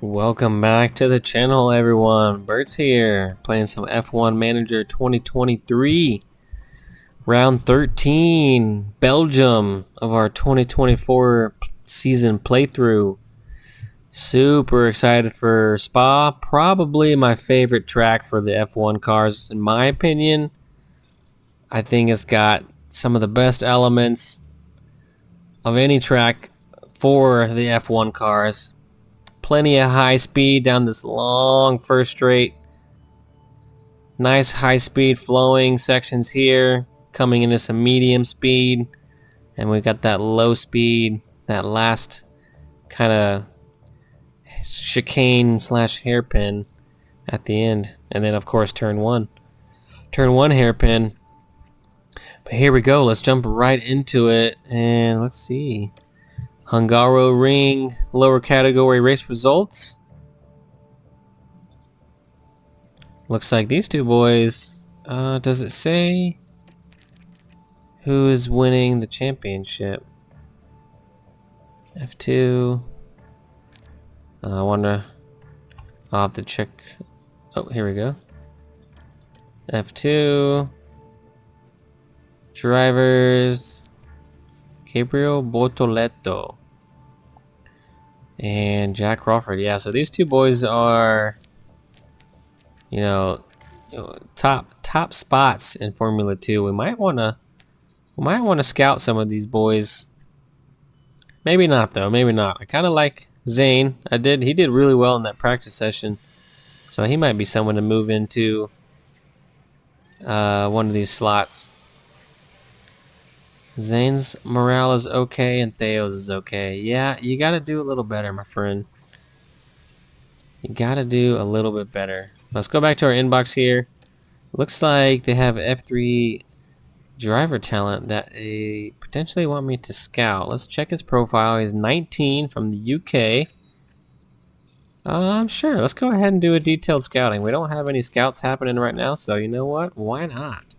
Welcome back to the channel, everyone. Burt's here, playing some F1 Manager 2023, round 13, Belgium of our 2024 season playthrough. Super excited for Spa, probably my favorite track for the F1 cars, in my opinion. I think it's got some of the best elements of any track for the F1 cars. Plenty of high speed down this long first straight. Nice high speed flowing sections here, coming into some medium speed. And we got that low speed, that last kind of chicane slash hairpin at the end. And then of course turn one. Turn one hairpin. But here we go, let's jump right into it. And let's see. Hungaroring lower category race results. Looks like these two boys. Does it say who is winning the championship? F2. I wonder. I'll have to check. Oh, here we go. F2. Drivers. Gabriel Bortoletto and Jack Crawford. Yeah, so these two boys are, top spots in Formula 2. We might want to scout some of these boys. Maybe not though. Maybe not. I kind of like Zane. He did really well in that practice session, so he might be someone to move into one of these slots. Zane's morale is okay and Theo's is okay. Yeah, you gotta do a little better, my friend. You gotta do a little bit better. Let's go back to our inbox here. Looks like they have F3 driver talent that they potentially want me to scout. Let's check his profile. He's 19 from the UK. Sure, let's go ahead and do a detailed scouting. We don't have any scouts happening right now, so you know what? Why not?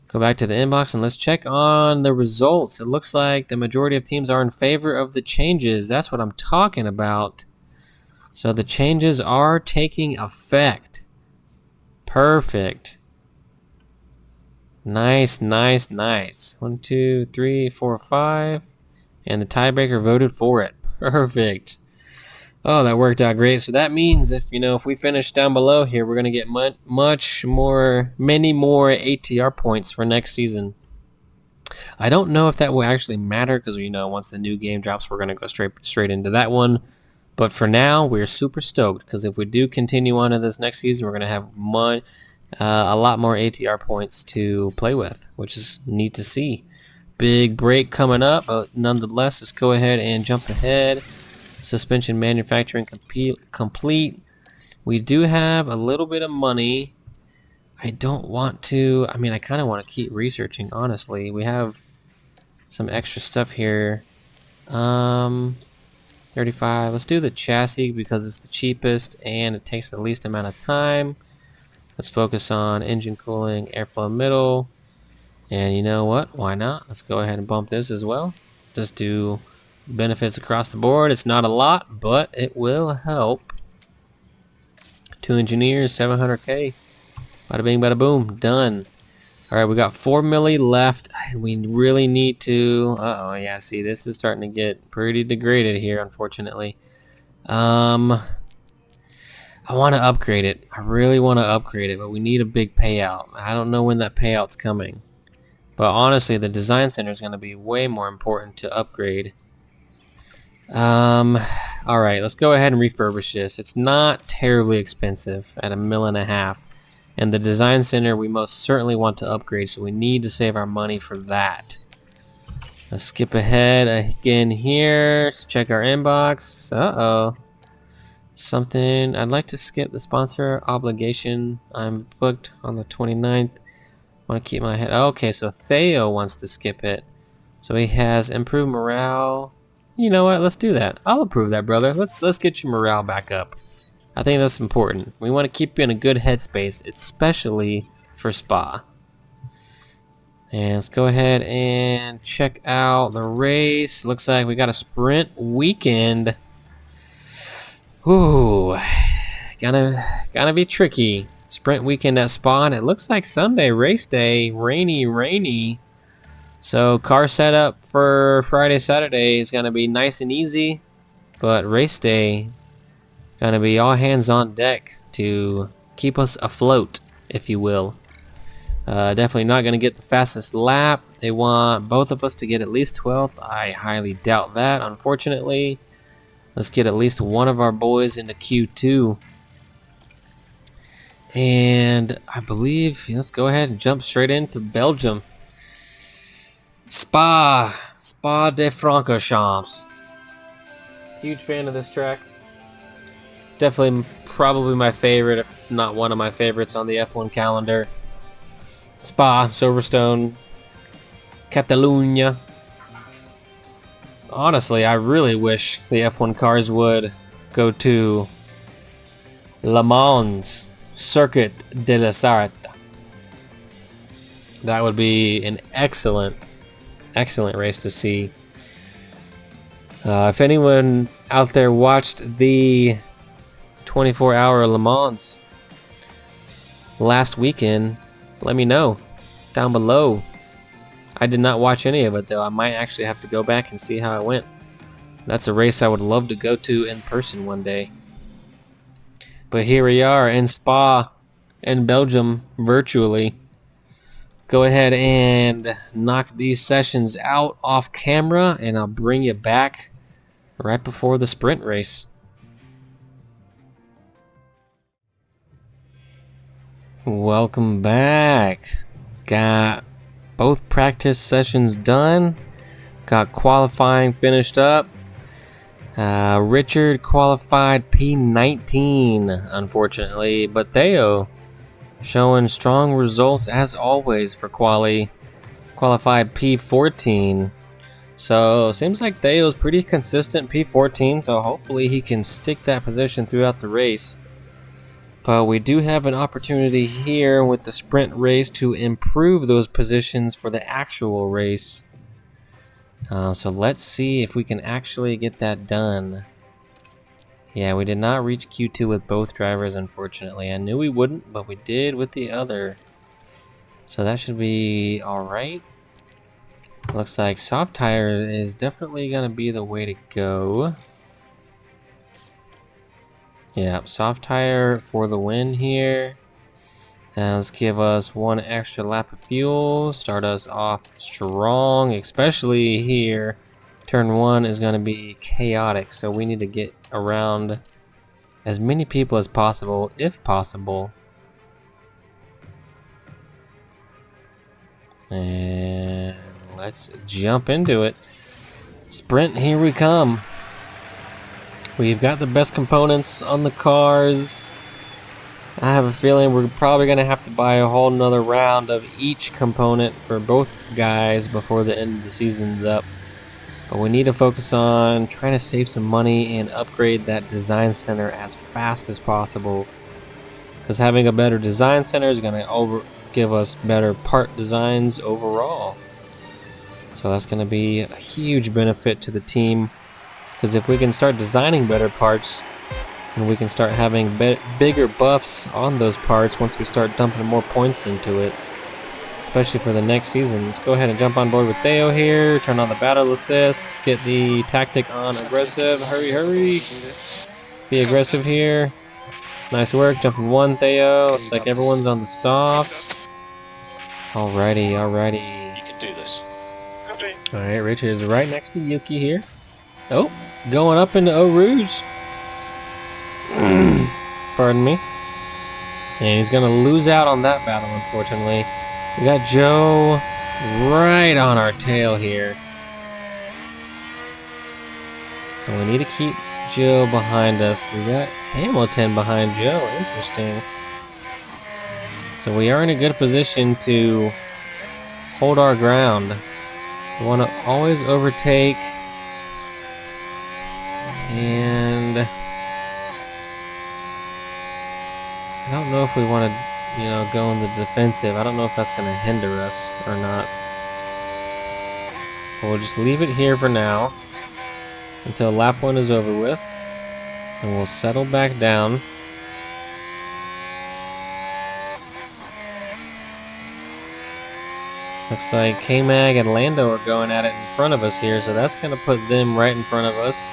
Go back to the inbox and let's check on the results. It looks like the majority of teams are in favor of the changes. That's what I'm talking about. So the changes are taking effect. Perfect. Nice, nice, nice. 1, 2, 3, 4, 5. And the tiebreaker voted for it. Perfect. Oh, that worked out great. So that means if we finish down below here, we're going to get many more ATR points for next season. I don't know if that will actually matter because once the new game drops, we're going to go straight into that one. But for now, we're super stoked because if we do continue on to this next season, we're going to have a lot more ATR points to play with, which is neat to see. Big break coming up, but nonetheless, let's go ahead and jump ahead. Suspension manufacturing complete. We do have a little bit of money. I don't want to. I kind of want to keep researching, honestly. We have some extra stuff here. 35. Let's do the chassis because it's the cheapest and it takes the least amount of time. Let's focus on engine cooling, airflow middle. And you know what? Why not? Let's go ahead and bump this as well. Just do benefits across the board. It's not a lot, but it will help. 2 engineers, 700k. Bada bing, bada boom, done. All right, we got 4 milli left, and we really need to. Yeah. See, this is starting to get pretty degraded here, unfortunately. I want to upgrade it. I really want to upgrade it, but we need a big payout. I don't know when that payout's coming, but honestly, the design center is going to be way more important to upgrade. All right, let's go ahead and refurbish this. It's not terribly expensive at $1.5 million, and the design center we most certainly want to upgrade, so we need to save our money for that. Let's skip ahead again here. Let's check our inbox. Something. I'd like to skip the sponsor obligation. I'm booked on the 29th. Want to keep my head. Okay, so Theo wants to skip it. So he has improved morale. You know what? Let's do that. I'll approve that, brother. Let's get your morale back up. I think that's important. We want to keep you in a good headspace, especially for Spa. And let's go ahead and check out the race. Looks like we got a sprint weekend. Ooh, gonna be tricky. Sprint weekend at Spa, and it looks like Sunday race day, rainy. So car setup for Friday, Saturday is gonna be nice and easy, but race day gonna be all hands on deck to keep us afloat, if you will. Definitely not gonna get the fastest lap. They want both of us to get at least 12th. I highly doubt that, unfortunately. Let's get at least one of our boys into Q2. And I believe, let's go ahead and jump straight into Belgium. Spa-Francorchamps. Huge fan of this track. Definitely, probably my favorite, if not one of my favorites on the F1 calendar. Spa, Silverstone, Catalunya. Honestly, I really wish the F1 cars would go to Le Mans, Circuit de Spa-Francorchamps. That would be an excellent race to see. If anyone out there watched the 24-hour Le Mans last weekend, let me know down below. I did not watch any of it, though. I might actually have to go back and see how it went. That's a race I would love to go to in person one day. But here we are in Spa in Belgium virtually. Go ahead and knock these sessions out off camera, and I'll bring you back right before the sprint race. Welcome back. Got both practice sessions done. Got qualifying finished up. Richard qualified P19, unfortunately, but Theo showing strong results as always for qualified P14. So seems like Theo's pretty consistent P14, so hopefully he can stick that position throughout the race. But we do have an opportunity here with the sprint race to improve those positions for the actual race. So let's see if we can actually get that done. Yeah, we did not reach Q2 with both drivers, unfortunately. I knew we wouldn't, but we did with the other. So that should be alright. Looks like soft tire is definitely going to be the way to go. Yeah, soft tire for the win here. And let's give us one extra lap of fuel. Start us off strong, especially here. Turn 1 is going to be chaotic, so we need to get around as many people as possible, if possible. And let's jump into it. Sprint, here we come. We've got the best components on the cars. I have a feeling we're probably going to have to buy a whole nother round of each component for both guys before the end of the season's up. But we need to focus on trying to save some money and upgrade that design center as fast as possible. Because having a better design center is going to give us better part designs overall. So that's going to be a huge benefit to the team. Because if we can start designing better parts, and we can start having bigger buffs on those parts once we start dumping more points into it, especially for the next season. Let's go ahead and jump on board with Theo here. Turn on the battle assist. Let's get the tactic on aggressive. Hurry. Be aggressive here. Nice work. Jumping 1, Theo. Looks like everyone's on the soft. Alrighty. You can do this. Alright, Richard is right next to Yuki here. Oh, going up into Eau Rouge. Pardon me. And he's going to lose out on that battle, unfortunately. We got Joe right on our tail here. So we need to keep Joe behind us. We got Hamilton behind Joe. Interesting. So we are in a good position to hold our ground. We want to always overtake. And I don't know if we want to, go in the defensive. I don't know if that's going to hinder us or not. But we'll just leave it here for now until lap 1 is over with. And we'll settle back down. Looks like K-Mag and Lando are going at it in front of us here, so that's going to put them right in front of us.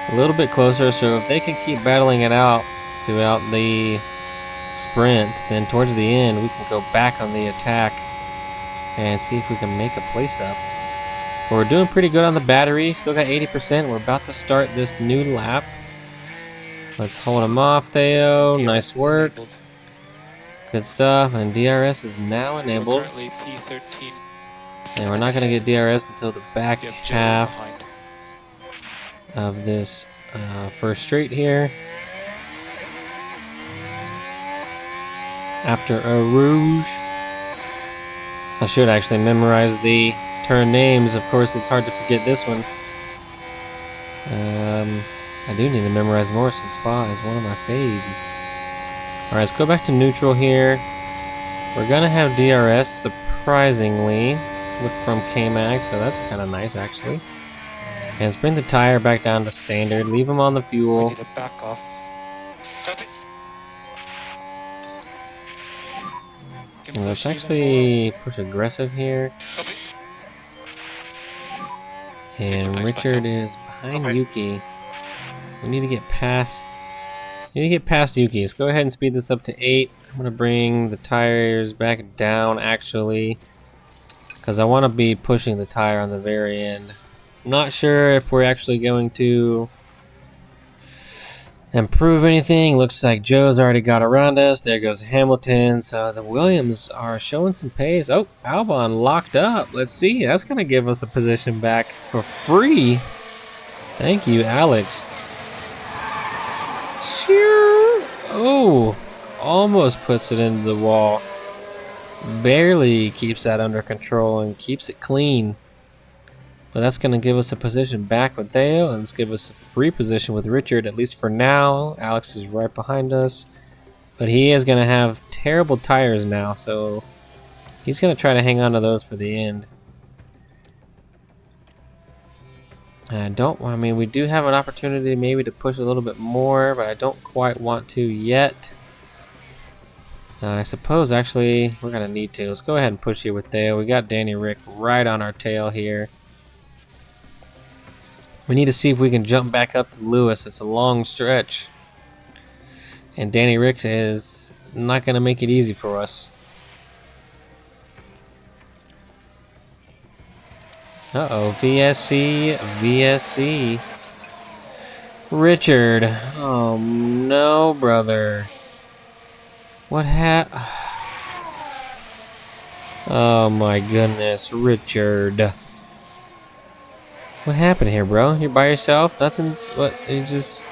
A little bit closer, so if they can keep battling it out throughout the sprint, then towards the end we can go back on the attack and see if we can make a place up. But we're doing pretty good on the battery, still got 80%. We're about to start this new lap. Let's hold him off, Theo. Nice work. Good stuff, and DRS is now enabled. Currently P13. And we're not going to get DRS until the back half of this first straight here. After a rouge. I should actually memorize the turn names. Of course, it's hard to forget this one. I do need to memorize more since Spa is one of my faves. Alright, let's go back to neutral here. We're gonna have DRS, surprisingly, from K-Mag, so that's kind of nice, actually. And let's bring the tire back down to standard. Leave them on the fuel. We need to back off. And let's actually push aggressive here. And Richard is behind Yuki. We need to get past... Yuki. Let's go ahead and speed this up to 8. I'm going to bring the tires back down, actually, because I want to be pushing the tire on the very end. I'm not sure if we're actually going to improve anything. Looks like Joe's already got around us. There goes Hamilton. So the Williams are showing some pace. Oh, Albon locked up. Let's see. That's going to give us a position back for free. Thank you, Alex. Oh, almost puts it into the wall. Barely keeps that under control and keeps it clean. But that's going to give us a position back with Theo, and let's give us a free position with Richard, at least for now. Alex is right behind us. But he is going to have terrible tires now, so he's going to try to hang on to those for the end. And I mean, we do have an opportunity maybe to push a little bit more, but I don't quite want to yet. I suppose, actually, we're going to need to. Let's go ahead and push here with Theo. We got Danny Rick right on our tail here. We need to see if we can jump back up to Lewis. It's a long stretch. And Danny Rick is not going to make it easy for us. Uh-oh, VSC. Richard. Oh, no, brother. What Oh, my goodness, Richard. What happened here, bro? You're by yourself? Nothing's... What? You just...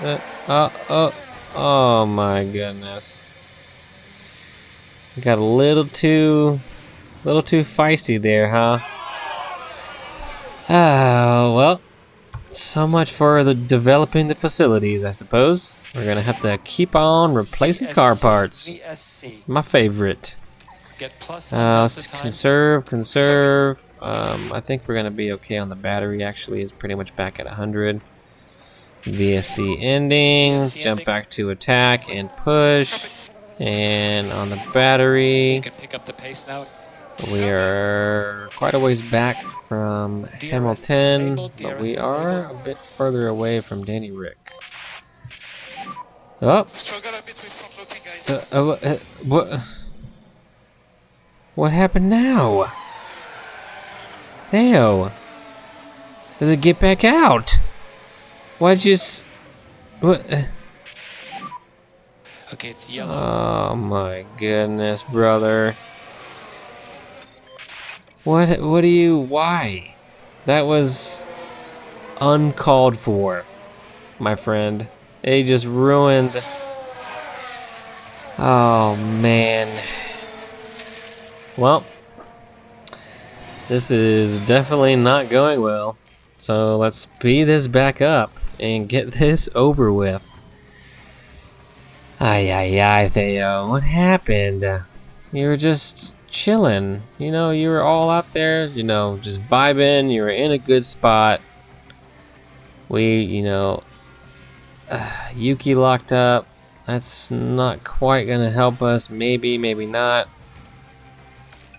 Oh, my goodness. You got a little too feisty there, huh? Oh, well, so much for the developing the facilities, I suppose. We're gonna have to keep on replacing car parts. My favorite. Let's conserve. I think we're gonna be okay on the battery. Actually, it's pretty much back at 100. VSC ending. Jump back to attack and push. And on the battery, You can pick up the pace now. we are quite a ways back from Hamilton, but we are a bit further away from Danny Rick. Oh! What happened now? Theo! Does it get back out? Why'd you what? Okay, it's yellow. Oh my goodness, brother. Why? That was uncalled for, my friend. They just ruined. Oh, man. Well, this is definitely not going well. So let's speed this back up and get this over with. Ay, Theo. What happened? You were just chilling. You know, you were all out there, you know, just vibing. You were in a good spot. We, you know, Yuki locked up. That's not quite gonna help us. Maybe, maybe not.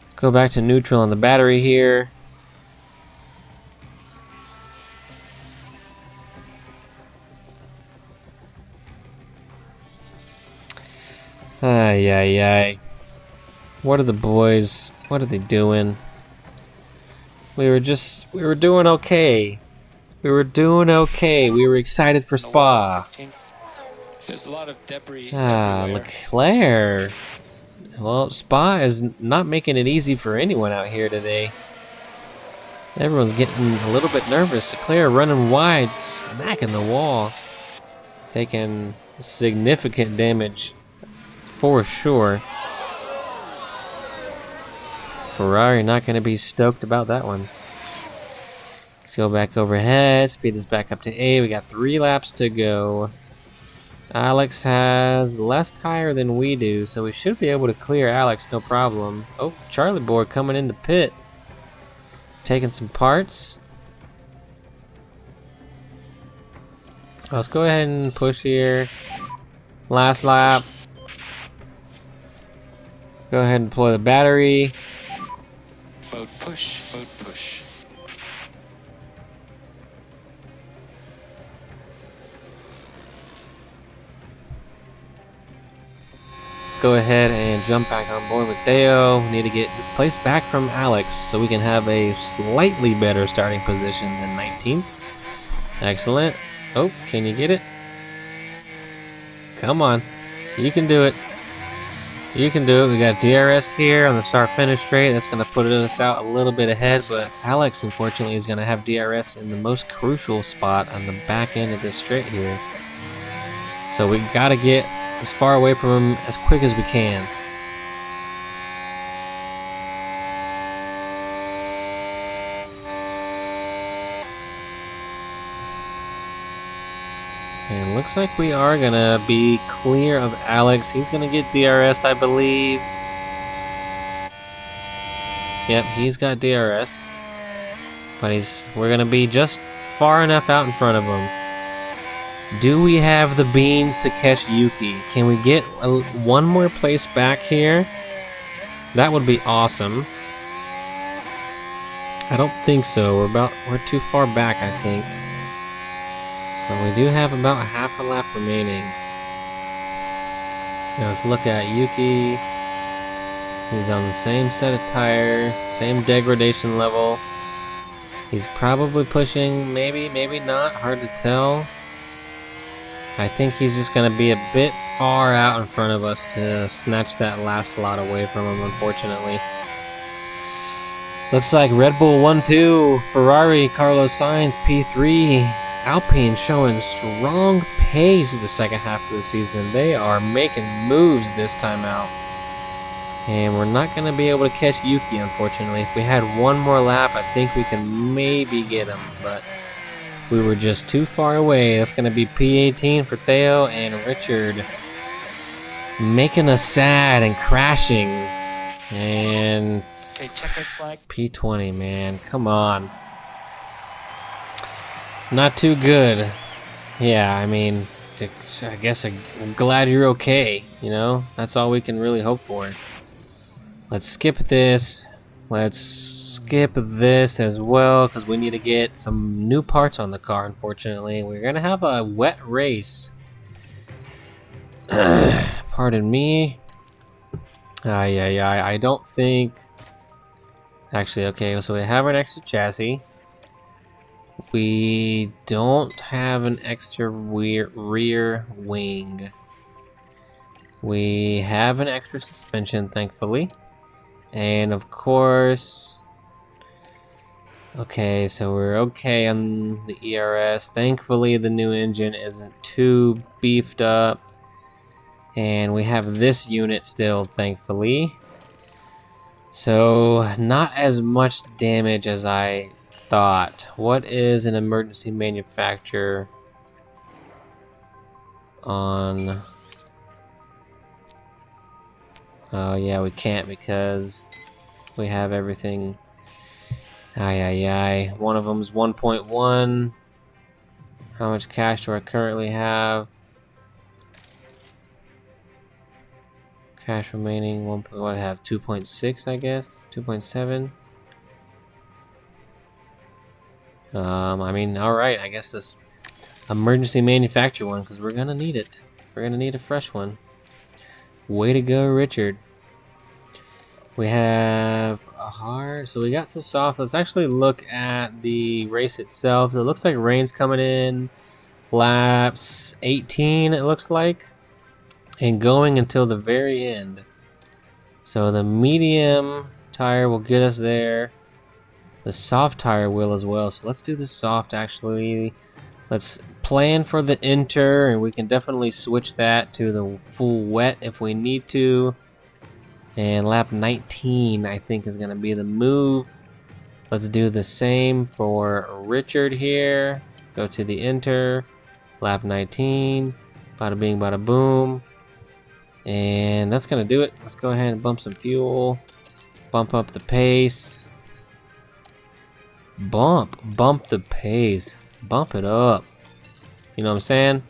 Let's go back to neutral on the battery here. Ay, ay, ay. What are the boys? What are they doing? We were doing okay. We were doing okay. We were excited for Spa. 15. There's a lot of debris Ah, everywhere. Leclerc. Well, Spa is not making it easy for anyone out here today. Everyone's getting a little bit nervous. Leclerc running wide, smacking the wall. Taking significant damage for sure. Ferrari not going to be stoked about that one. Let's go back overhead, speed this back up to 8. We got 3 laps to go. Alex has less tire than we do, so we should be able to clear Alex, no problem. Oh, Charlie boy coming into pit. Taking some parts. Let's go ahead and push here. Last lap. Go ahead and deploy the battery. Mode push, mode push. Let's go ahead and jump back on board with Theo. We need to get this place back from Alex so we can have a slightly better starting position than 19th. Excellent. Oh, can you get it? Come on. You can do it. You can do it. We got DRS here on the start-finish straight. That's going to put us out a little bit ahead, but Alex, unfortunately, is going to have DRS in the most crucial spot on the back end of this straight here. So we got to get as far away from him as quick as we can. And looks like we are gonna be clear of Alex. He's gonna get DRS, I believe. Yep, he's got DRS. But we're gonna be just far enough out in front of him. Do we have the beans to catch Yuki? Can we get one more place back here? That would be awesome. I don't think so. We're too far back, I think. But we do have about half a lap remaining. Now let's look at Yuki. He's on the same set of tire, same degradation level. He's probably pushing, maybe, maybe not, hard to tell. I think he's just going to be a bit far out in front of us to snatch that last slot away from him, unfortunately. Looks like Red Bull 1-2, Ferrari, Carlos Sainz, P3. Alpine showing strong pace the second half of the season. They are making moves this time out. And we're not going to be able to catch Yuki, unfortunately. If we had one more lap, I think we can maybe get him. But we were just too far away. That's going to be P18 for Theo and Richard. Making us sad and crashing. And Okay, checkered flag. P20, man. Come on. Not too good. Yeah, I mean, I guess I'm glad you're okay, you know? That's all we can really hope for. Let's skip this. Let's skip this as well, because we need to get some new parts on the car, unfortunately. We're going to have a wet race. Pardon me. I don't think... Actually, okay, so we have an extra chassis. We don't have an extra rear wing. We have an extra suspension, thankfully. And of course... Okay, so we're okay on the ERS. Thankfully, the new engine isn't too beefed up. And we have this unit still, thankfully. So, not as much damage as I thought. What is an emergency manufacturer on... Oh yeah, we can't because we have everything. One of them's 1.1. How much cash do I currently have? Cash remaining, what I have, 2.6 I guess, 2.7. I mean, alright, I guess this emergency manufacture one, because we're gonna need it. We're gonna need a fresh one. Way to go, Richard. We have a hard, so we got some soft. Let's actually look at the race itself. It looks like rain's coming in. Laps 18, it looks like. And going until the very end. So the medium tire will get us there. The soft tire will as well. So let's do the soft actually. Let's plan for the inter, and we can definitely switch that to the full wet if we need to. And lap 19 I think is going to be the move. Let's do the same for Richard here. Go to the inter. Lap 19. Bada bing, bada boom. And that's going to do it. Let's go ahead and bump some fuel. Bump up the pace. Bump the pace. Bump it up. You know what I'm saying?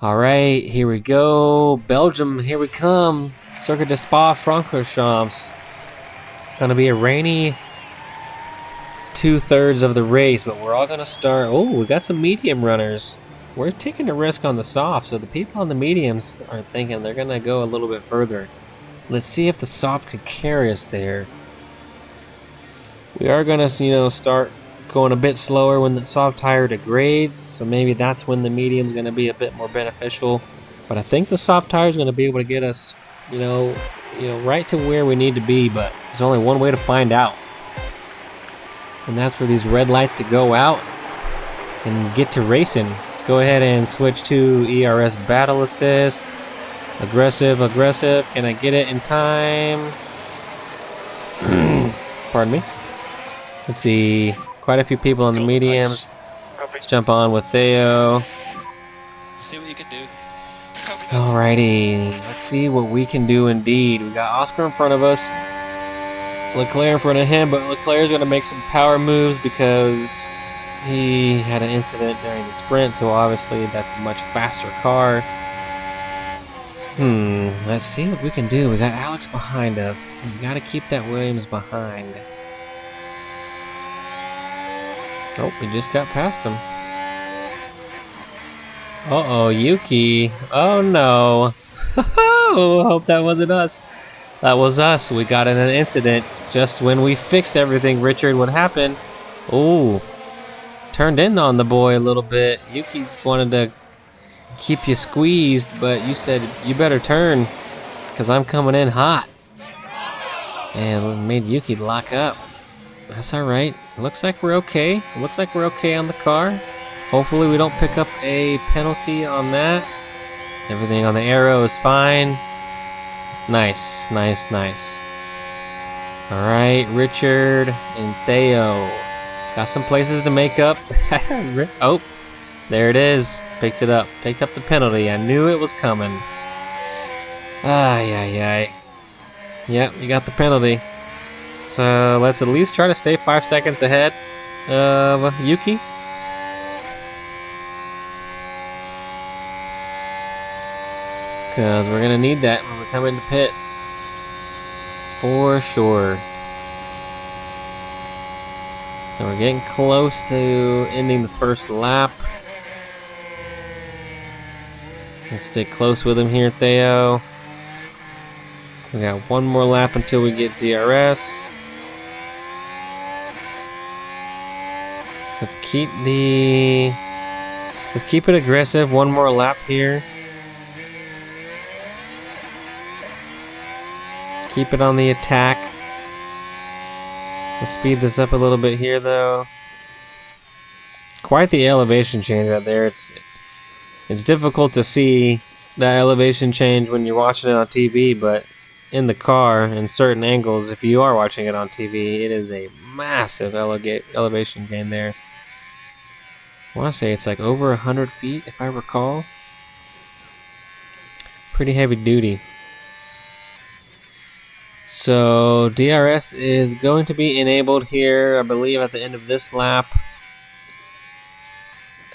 Alright, here we go. Belgium, here we come. Circuit de Spa-Francorchamps. Gonna be a rainy 2/3 of the race, but we're all gonna start. Oh, we got some medium runners. We're taking a risk on the soft, so the people on the mediums are thinking they're gonna go a little bit further. Let's see if the soft can carry us there. We are gonna, start going a bit slower when the soft tire degrades, so maybe that's when the medium's gonna be a bit more beneficial. But I think the soft tire is gonna be able to get us, right to where we need to be. But there's only one way to find out, and that's for these red lights to go out and get to racing. Let's go ahead and switch to ERS Battle Assist. Aggressive. Can I get it in time? Pardon me. Let's see. Quite a few people on the mediums. Let's jump on with Theo. See what you can do. Alrighty. Let's see what we can do indeed. We got Oscar in front of us. Leclerc in front of him, but Leclerc's going to make some power moves because he had an incident during the sprint, so obviously that's a much faster car. Let's see what we can do. We got Alex behind us. We got to keep that Williams behind. Oh, we just got past him. Uh-oh, Yuki. Oh, no. Hope that wasn't us. That was us. We got in an incident just when we fixed everything. Richard, what happened? Oh, turned in on the boy a little bit. Yuki wanted to keep you squeezed, but you said you better turn because I'm coming in hot. And made Yuki lock up. That's all right. Looks like we're okay. Looks like we're okay on the car. Hopefully we don't pick up a penalty on that. Everything on the arrow is fine. Nice. All right, Richard and Theo. Got some places to make up. Oh, there it is. Picked it up. Picked up the penalty. I knew it was coming. Yep, you got the penalty. So let's at least try to stay 5 seconds ahead of Yuki. Because we're going to need that when we come into pit. For sure. So we're getting close to ending the first lap. Let's stay close with him here, Theo. We got one more lap until we get DRS. Let's keep it aggressive. One more lap here. Keep it on the attack. Let's speed this up a little bit here, though. Quite the elevation change out there. It's difficult to see that elevation change when you're watching it on TV, but in the car, in certain angles, if you are watching it on TV, it is a massive elevation gain there. I want to say it's like over 100 feet, if I recall. Pretty heavy duty. So DRS is going to be enabled here, I believe, at the end of this lap.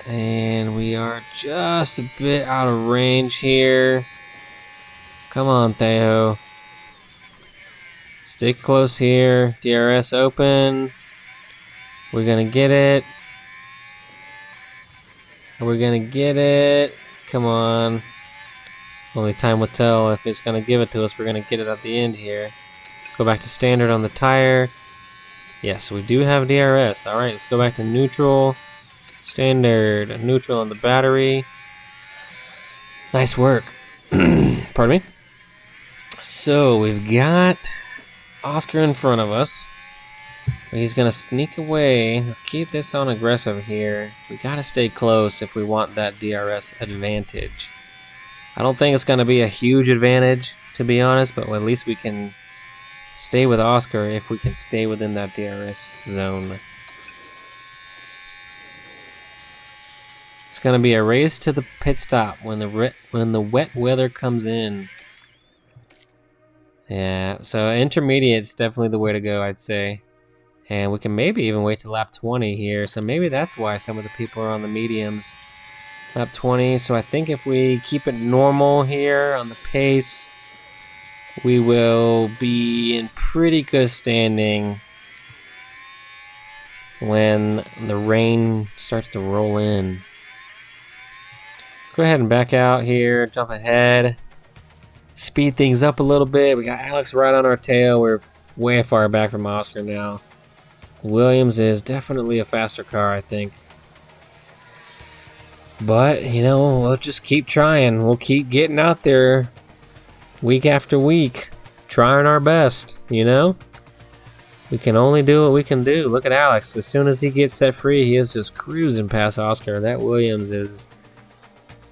And we are just a bit out of range here. Come on, Theo. Stay close here. DRS open. We're going to get it. We're going to get it. Come on. Only time will tell if it's going to give it to us. We're going to get it at the end here. Go back to standard on the tire. Yes, we do have DRS. Alright, let's go back to neutral. Standard, neutral on the battery. Nice work. Pardon me. So we've got Oscar in front of us. He's gonna sneak away. Let's keep this on aggressive here. We gotta stay close if we want that DRS advantage. I don't think it's gonna be a huge advantage, to be honest, but at least we can stay with Oscar if we can stay within that DRS zone. It's gonna be a race to the pit stop when the wet weather comes in. Yeah, so intermediate's definitely the way to go, I'd say. And we can maybe even wait to lap 20 here. So maybe that's why some of the people are on the mediums. Lap 20. So I think if we keep it normal here on the pace, we will be in pretty good standing when the rain starts to roll in. Go ahead and back out here, jump ahead, speed things up a little bit. We got Alex right on our tail. We're way far back from Oscar now. Williams is definitely a faster car, I think. But, you know, we'll just keep trying. We'll keep getting out there week after week, trying our best, you know? We can only do what we can do. Look at Alex. As soon as he gets set free, he is just cruising past Oscar. That Williams is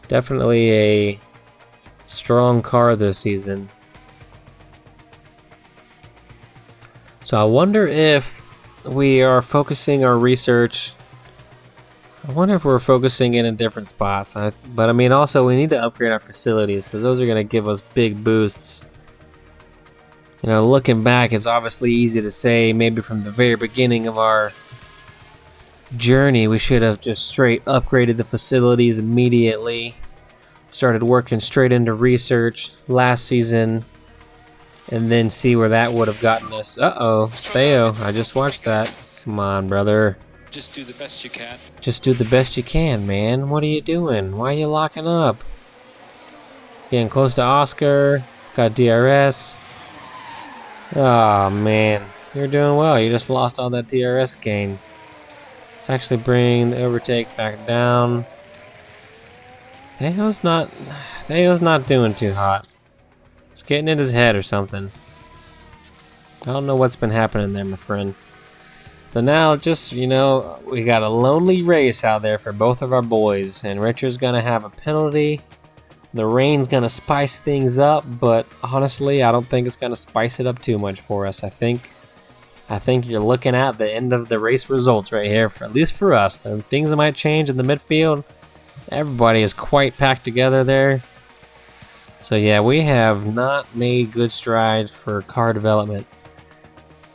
definitely a strong car this season. So I wonder if we are focusing our research. I wonder if we're focusing in different spots. But I mean, also we need to upgrade our facilities because those are going to give us big boosts. You know, looking back, it's obviously easy to say maybe from the very beginning of our journey, we should have just straight upgraded the facilities immediately. Started working straight into research last season. And then see where that would have gotten us. Uh-oh, Theo, I just watched that. Come on, brother. Just do the best you can. Just do the best you can, man. What are you doing? Why are you locking up? Getting close to Oscar. Got DRS. Oh, man. You're doing well. You just lost all that DRS gain. Let's actually bring the overtake back down. Theo's not doing too hot. It's getting in his head or something. I don't know what's been happening there, my friend. So now just, you know, we got a lonely race out there for both of our boys. And Richard's going to have a penalty. The rain's going to spice things up. But honestly, I don't think it's going to spice it up too much for us. I think you're looking at the end of the race results right here. At least for us. There are things that might change in the midfield. Everybody is quite packed together there. So yeah, we have not made good strides for car development.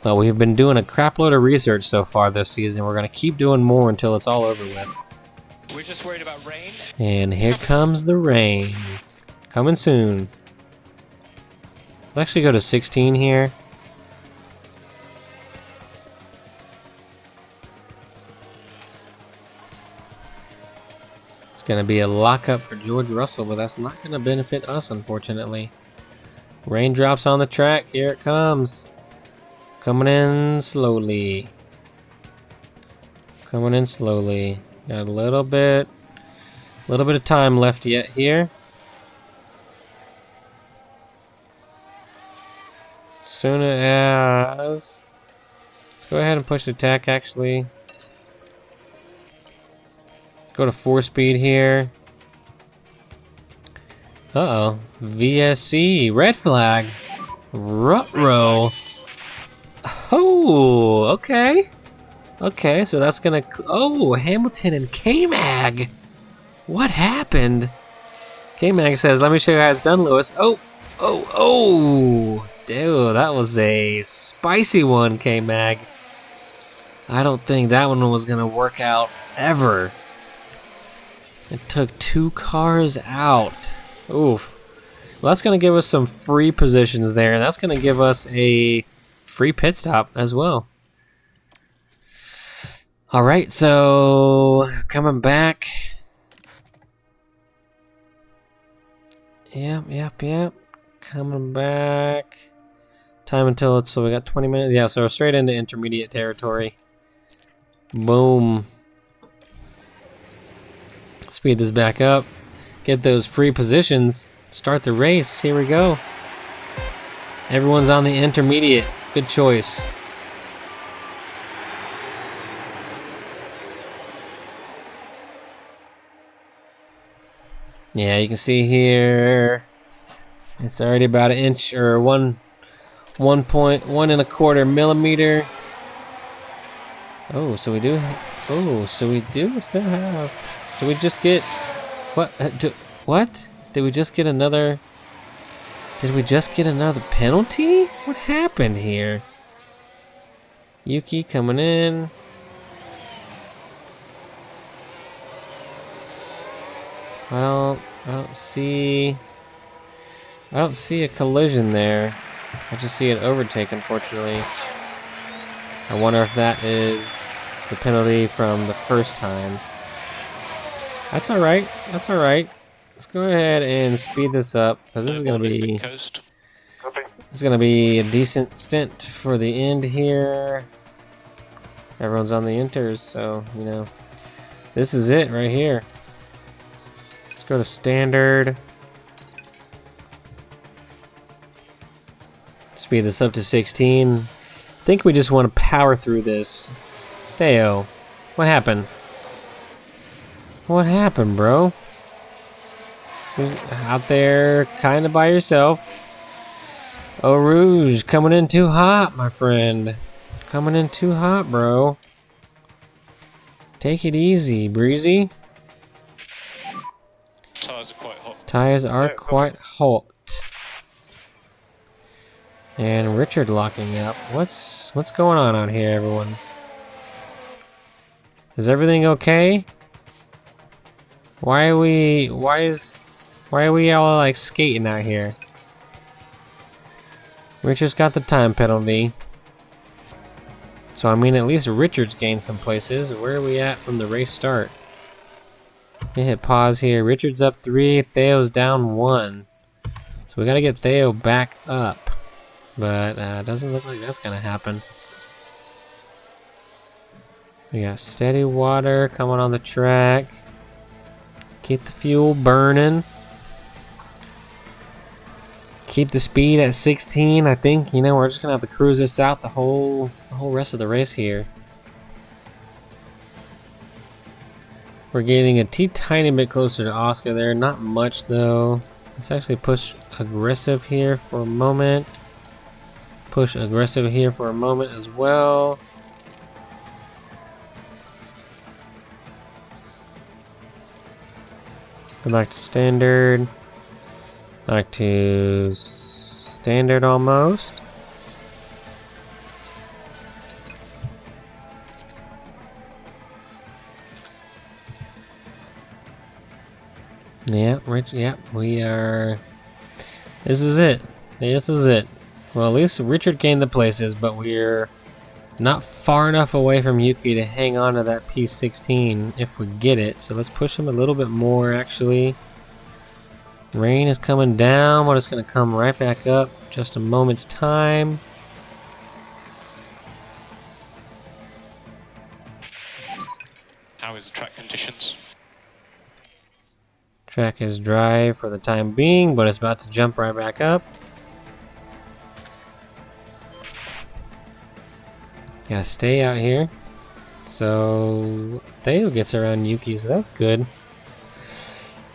But we've been doing a crap load of research so far this season. We're going to keep doing more until it's all over with. We're just worried about rain. And here comes the rain. Coming soon. Let's actually go to 16 here. It's going to be a lockup for George Russell, but that's not going to benefit us, unfortunately. Raindrops on the track. Here it comes. Coming in slowly. Coming in slowly. Got a little bit of time left yet here. Soon as... Let's go ahead and push attack, actually. Go to 4-speed here. Uh-oh. VSC. Red flag. Ruh-roh. Oh, okay. Okay, so that's gonna... Oh, Hamilton and K-Mag. What happened? K-Mag says, let me show you how it's done, Lewis. Oh. Dude, that was a spicy one, K-Mag. I don't think that one was gonna work out ever. It took 2 cars out. Oof. Well, that's going to give us some free positions there, and that's going to give us a free pit stop as well. All right, so coming back. Yep. Coming back. Time until it's, so we got 20 minutes. Yeah, so straight into intermediate territory. Boom. Speed this back up. Get those free positions. Start the race. Here we go. Everyone's on the intermediate. Good choice. Yeah, you can see here it's already about an inch or 1.125 millimeter. Oh, so we do. Still have. Did we just get what? What? Did we just get another? Did we just get another penalty? What happened here? Yuki coming in. I don't see a collision there. I just see an overtake, unfortunately. I wonder if that is the penalty from the first time. That's alright. Let's go ahead and speed this up, because this is gonna be a decent stint for the end here. Everyone's on the inters, so you know. This is it right here. Go to standard. Speed this up to 16. I think we just want to power through this. Theo, what happened? What happened, bro? You're out there kind of by yourself. Eau Rouge coming in too hot, my friend. Coming in too hot, bro. Take it easy, Breezy. Tires are quite hot. And Richard locking up. What's going on out here, everyone? Is everything okay? Why are we all like skating out here? Richard's got the time penalty. So I mean, at least Richard's gained some places. Where are we at from the race start? We hit pause here. Richard's up 3, Theo's down 1. So we gotta get Theo back up. But doesn't look like that's gonna happen. We got steady water coming on the track. Keep the fuel burning. Keep the speed at 16. I think, you know, we're just gonna have to cruise this out the whole rest of the race here. We're getting a tiny bit closer to Oscar there. Not much though. Let's actually push aggressive here for a moment. Push aggressive here for a moment as well. Go back to standard. Back to standard almost. Yeah, Rich. Yeah, we are. This is it. Well, at least Richard gained the places, but we're not far enough away from Yuki to hang on to that P16 if we get it. So let's push him a little bit more, actually. Rain is coming down, but it's going to come right back up. Just a moment's time. How is the track conditions? Track is dry for the time being, but it's about to jump right back up. Gotta stay out here. So Theo gets around Yuki, so that's good.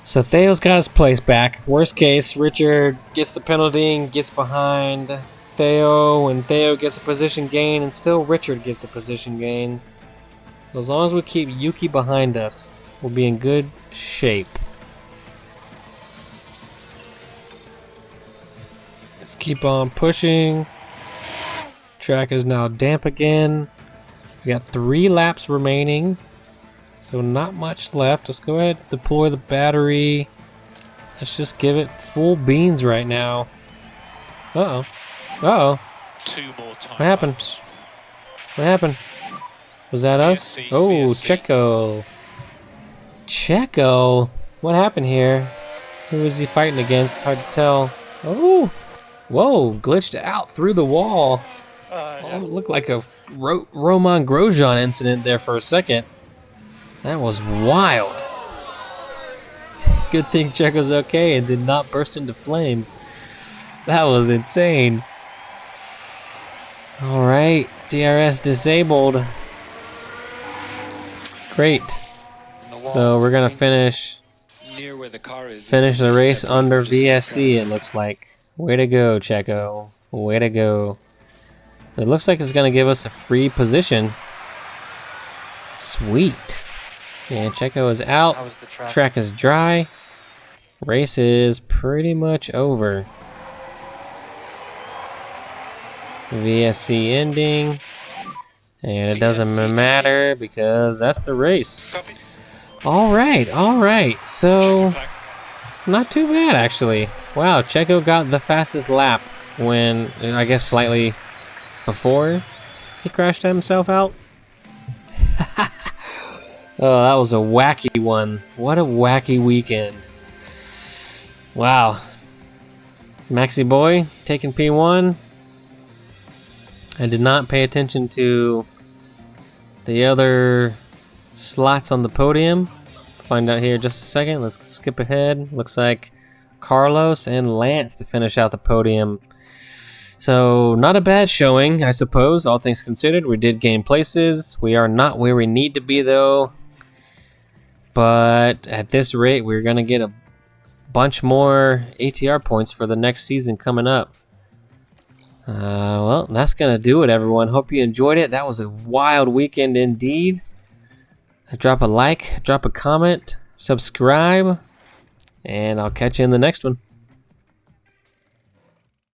So Theo's got his place back. Worst case, Richard gets the penalty and gets behind Theo, and Theo gets a position gain, and still Richard gets a position gain. So as long as we keep Yuki behind us, we'll be in good shape. Let's keep on pushing. Track is now damp again. We got 3 laps remaining. So not much left. Let's go ahead and deploy the battery. Let's just give it full beans right now. Uh-oh. Uh-oh. 2 more time. What happened? laps. What happened? Was that us? VSC, Oh, VSC. Checo. Checo. What happened here? Who was he fighting against? It's hard to tell. Oh. Whoa, glitched out through the wall. Oh, it looked like a Roman Grosjean incident there for a second. That was wild. Good thing Checo's okay and did not burst into flames. That was insane. Alright, DRS disabled. Great. So we're gonna finish near where the car is. the race under VSC, it looks like. Way to go, Checo. Way to go. It looks like it's gonna give us a free position. Sweet. And Checo is out. How was the track? Track is dry. Race is pretty much over. VSC ending. And it doesn't matter because that's the race. Alright, alright. So, not too bad actually. Wow, Checo got the fastest lap when, I guess slightly before he crashed himself out. Oh, that was a wacky one. What a wacky weekend. Wow. Maxi boy taking P1. I did not pay attention to the other slots on the podium. Find out here in just a second. Let's skip ahead. Looks like Carlos and Lance to finish out the podium. So, not a bad showing, I suppose, all things considered. We did gain places. We are not where we need to be, though. But at this rate, we're going to get a bunch more ATR points for the next season coming up. Well, that's going to do it, everyone. Hope you enjoyed it. That was a wild weekend indeed. Drop a like, drop a comment, subscribe, and I'll catch you in the next one.